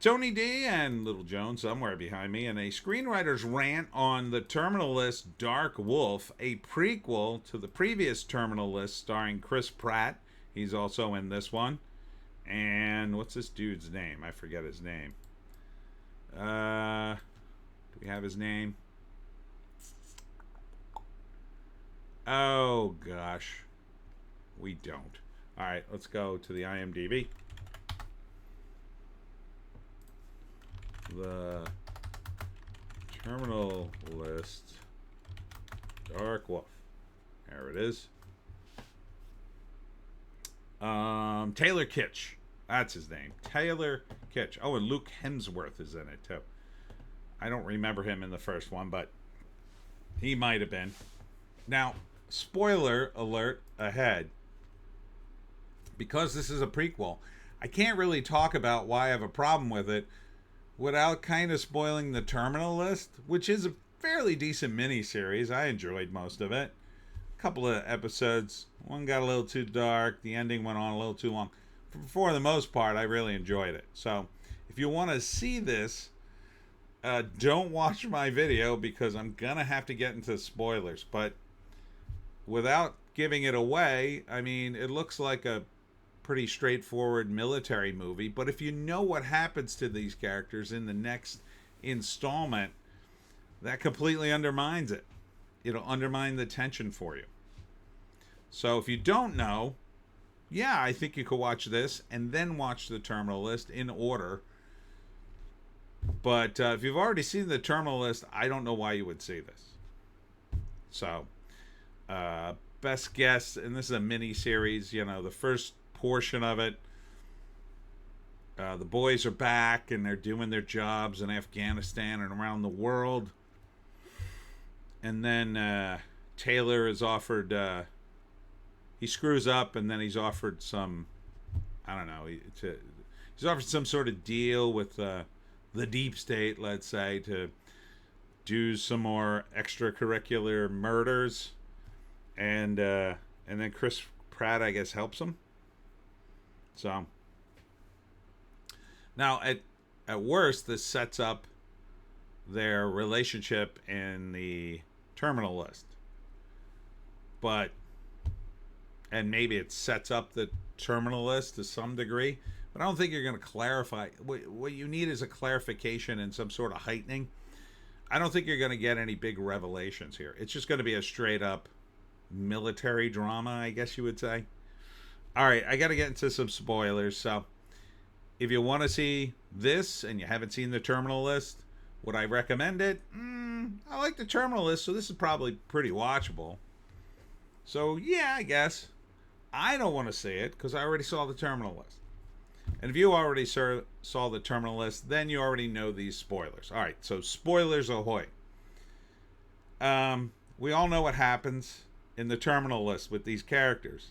Tony D and Little Joan somewhere behind me, and a screenwriter's rant on the Terminal List Dark Wolf, a prequel to the previous Terminal List starring Chris Pratt. He's also in this one. And what's this dude's name? I forget his name. Do we have his name? Oh, gosh. We don't. All right, let's go to the IMDb. The Terminal List Dark Wolf. There it is. Taylor Kitsch. That's his name. Taylor Kitsch. Oh, and Luke Hemsworth is in it, too. I don't remember him in the first one, but he might have been. Now, spoiler alert ahead. Because this is a prequel, I can't really talk about why I have a problem with it without kind of spoiling the Terminal List, which is a fairly decent miniseries. I enjoyed most of it. A couple of episodes. One got a little too dark. The ending went on a little too long. For the most part, I really enjoyed it. So, if you want to see this, don't watch my video because I'm going to have to get into spoilers. But without giving it away, I mean, it looks like a pretty straightforward military movie, but if you know what happens to these characters in the next installment, that completely undermines it. It'll undermine the tension for you. So if you don't know, yeah, I think you could watch this and then watch the Terminal List in order. But if you've already seen the Terminal List, I don't know why you would see this. So, best guess, and this is a mini series, you know, the first portion of it, the boys are back and they're doing their jobs in Afghanistan and around the world, and then Taylor is offered, he screws up and then he's offered some, I don't know, he's offered some sort of deal with the deep state, let's say, to do some more extracurricular murders, and then Chris Pratt, I guess, helps him. So now at worst, this sets up their relationship in the Terminal List. And maybe it sets up the Terminal List to some degree, but I don't think you're going to clarify. What you need is a clarification and some sort of heightening. I don't think you're going to get any big revelations here. It's just going to be a straight up military drama, I guess you would say. All right, I got to get into some spoilers. So if you want to see this and you haven't seen the Terminal List, would I recommend it? I like the Terminal List, so this is probably pretty watchable. So yeah, I guess. I don't want to see it because I already saw the Terminal List. And if you already saw the Terminal List, then you already know these spoilers. All right, so spoilers ahoy. We all know what happens in the Terminal List with these characters.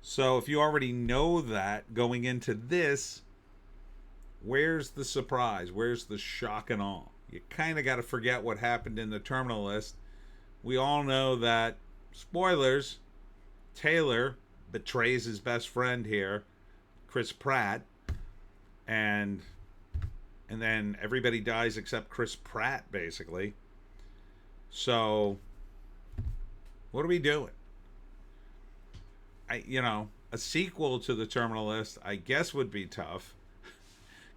So if you already know that going into this, where's the surprise? Where's the shock and awe? You kind of got to forget what happened in the Terminal List. We all know that, spoilers, Taylor betrays his best friend here, Chris Pratt, and then everybody dies except Chris Pratt, basically. So what are we doing? A sequel to the Terminal List, I guess, would be tough,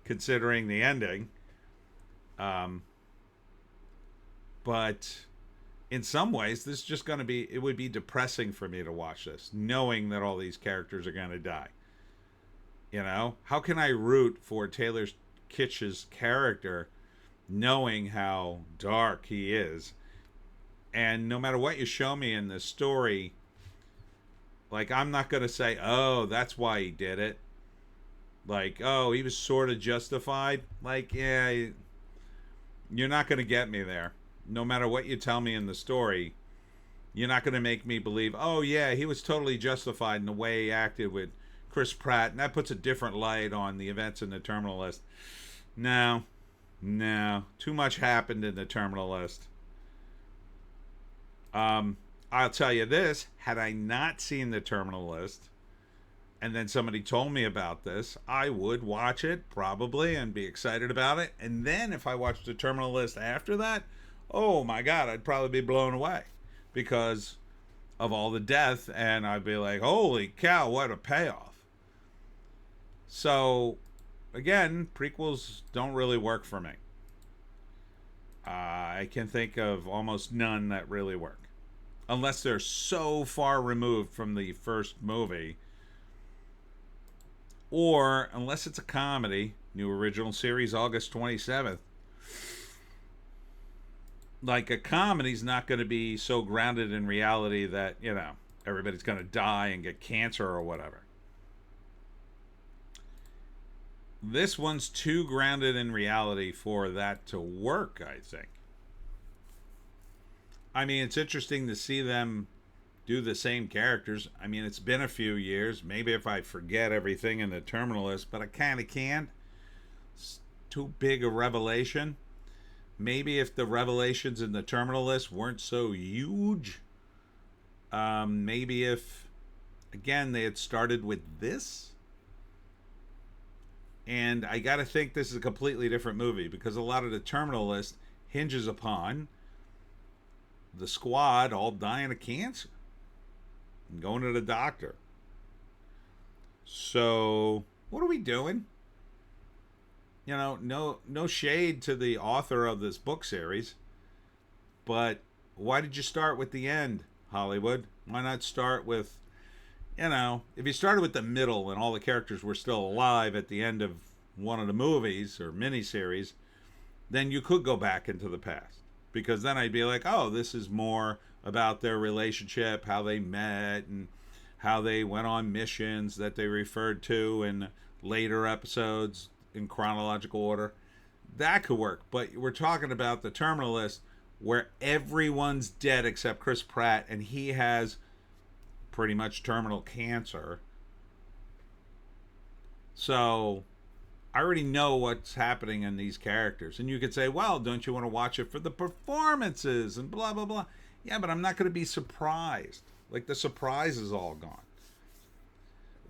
considering the ending. But in some ways, this is just going to be, it would be depressing for me to watch this, knowing that all these characters are going to die. You know? How can I root for Taylor Kitsch's character, knowing how dark he is? And no matter what you show me in this story, like, I'm not going to say, oh, that's why he did it. Like, oh, he was sort of justified. Like, yeah, you're not going to get me there. No matter what you tell me in the story, you're not going to make me believe, oh, yeah, he was totally justified in the way he acted with Chris Pratt. And that puts a different light on the events in the Terminal List. No. Too much happened in the Terminal List. I'll tell you this, had I not seen the Terminal List, and then somebody told me about this, I would watch it probably and be excited about it. And then if I watched the Terminal List after that, oh my God, I'd probably be blown away because of all the death, and I'd be like, holy cow, what a payoff. So, again, prequels don't really work for me. I can think of almost none that really work. Unless they're so far removed from the first movie, or unless it's a comedy. New original series, August 27th. Like, a comedy's not going to be so grounded in reality that, you know, everybody's going to die and get cancer or whatever. This one's too grounded in reality for that to work, I think. I mean, it's interesting to see them do the same characters. I mean, it's been a few years. Maybe if I forget everything in the Terminal List, but I kind of can't. It's too big a revelation. Maybe if the revelations in the Terminal List weren't so huge, maybe if, again, they had started with this. And I got to think this is a completely different movie because a lot of the Terminal List hinges upon the squad all dying of cancer and going to the doctor. So, what are we doing? You know, no shade to the author of this book series, but why did you start with the end, Hollywood? Why not start with, you know, if you started with the middle and all the characters were still alive at the end of one of the movies or miniseries, then you could go back into the past. Because then I'd be like, oh, this is more about their relationship, how they met, and how they went on missions that they referred to in later episodes in chronological order. That could work. But we're talking about the Terminal List where everyone's dead except Chris Pratt, and he has pretty much terminal cancer. So I already know what's happening in these characters. And you could say, well, don't you want to watch it for the performances and blah, blah, blah. Yeah, but I'm not going to be surprised. Like, the surprise is all gone.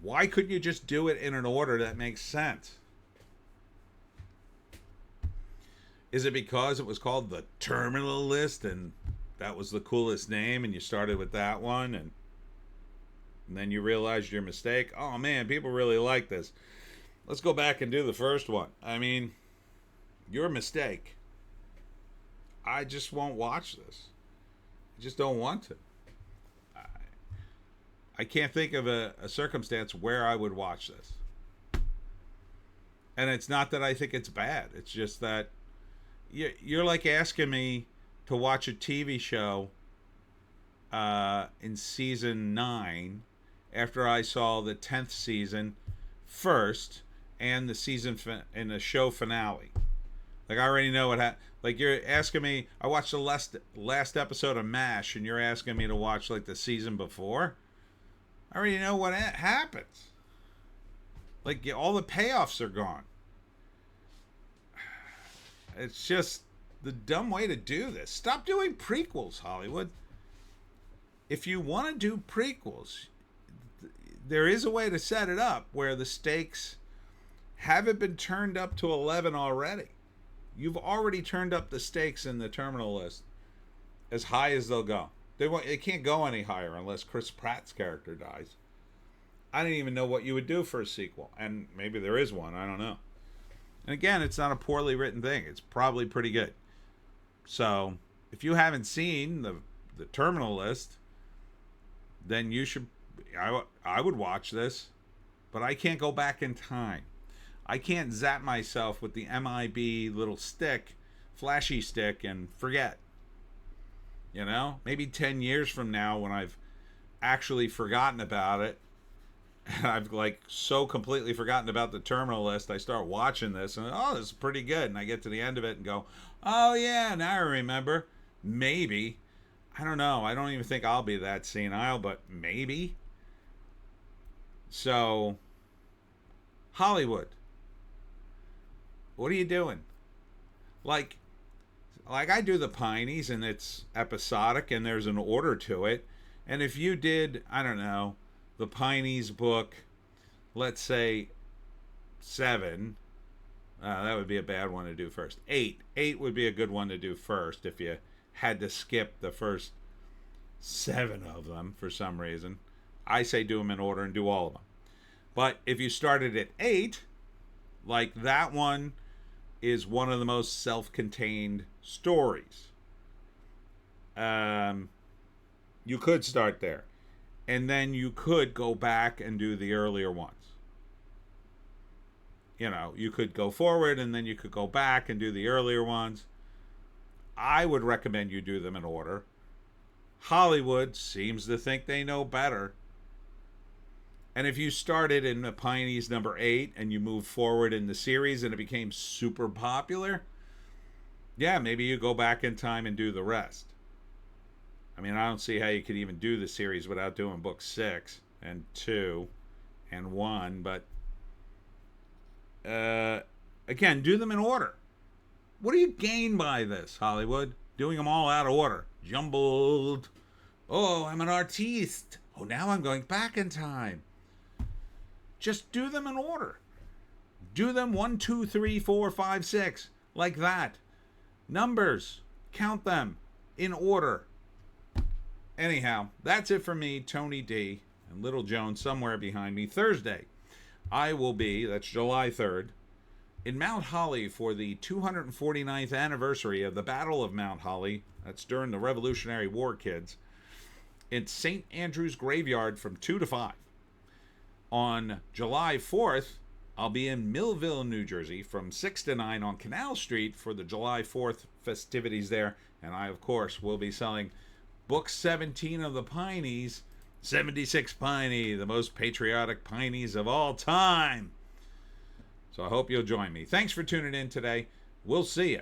Why couldn't you just do it in an order that makes sense? Is it because it was called the Terminal List and that was the coolest name and you started with that one and then you realized your mistake? Oh, man, people really like this. Let's go back and do the first one. I mean, your mistake. I just won't watch this. I just don't want to. I can't think of a circumstance where I would watch this. And it's not that I think it's bad. It's just that you're like asking me to watch a TV show in season 9 after I saw the 10th season first and the season in the show finale. Like, I already know what happened. Like, you're asking me, I watched the last episode of MASH, and you're asking me to watch, like, the season before? I already know what happens. Like, all the payoffs are gone. It's just the dumb way to do this. Stop doing prequels, Hollywood. If you want to do prequels, there is a way to set it up where the stakes haven't been turned up to 11 already. You've already turned up the stakes in the Terminal List as high as they'll go. It can't go any higher unless Chris Pratt's character dies. I didn't even know what you would do for a sequel. And maybe there is one. I don't know. And again, it's not a poorly written thing. It's probably pretty good. So, if you haven't seen the Terminal List, then you should... I would watch this. But I can't go back in time. I can't zap myself with the MIB little stick, flashy stick, and forget. You know? Maybe 10 years from now when I've actually forgotten about it, and I've like so completely forgotten about the Terminal List, I start watching this and, oh, this is pretty good. And I get to the end of it and go, oh yeah, now I remember. Maybe. I don't know. I don't even think I'll be that senile, but maybe. So, Hollywood, what are you doing? Like I do the Pineys, and it's episodic, and there's an order to it. And if you did, I don't know, the Pineys book let's say 7. That would be a bad one to do first. 8 would be a good one to do first if you had to skip the first 7 of them for some reason. I say do them in order and do all of them. But if you started at 8, like that one is one of the most self-contained stories. You could start there. And then you could go back and do the earlier ones. You know, you could go forward and then you could go back and do the earlier ones. I would recommend you do them in order. Hollywood seems to think they know better. And if you started in the Pineys number 8 and you moved forward in the series and it became super popular, yeah, maybe you go back in time and do the rest. I mean, I don't see how you could even do the series without doing book 6 and 2 and 1, but again, do them in order. What do you gain by this, Hollywood? Doing them all out of order. Jumbled. Oh, I'm an artiste. Oh, now I'm going back in time. Just do them in order. Do them 1, 2, 3, 4, 5, 6. Like that. Numbers. Count them in order. Anyhow, that's it for me, Tony D, and Little Joan somewhere behind me. Thursday, I will be, that's July 3rd, in Mount Holly for the 249th anniversary of the Battle of Mount Holly. That's during the Revolutionary War, kids. It's St. Andrew's Graveyard from 2 to 5. On July 4th, I'll be in Millville, New Jersey from 6 to 9 on Canal Street for the July 4th festivities there. And I, of course, will be selling Book 17 of the Pineys, 76 Piney, the most patriotic Pineys of all time. So I hope you'll join me. Thanks for tuning in today. We'll see you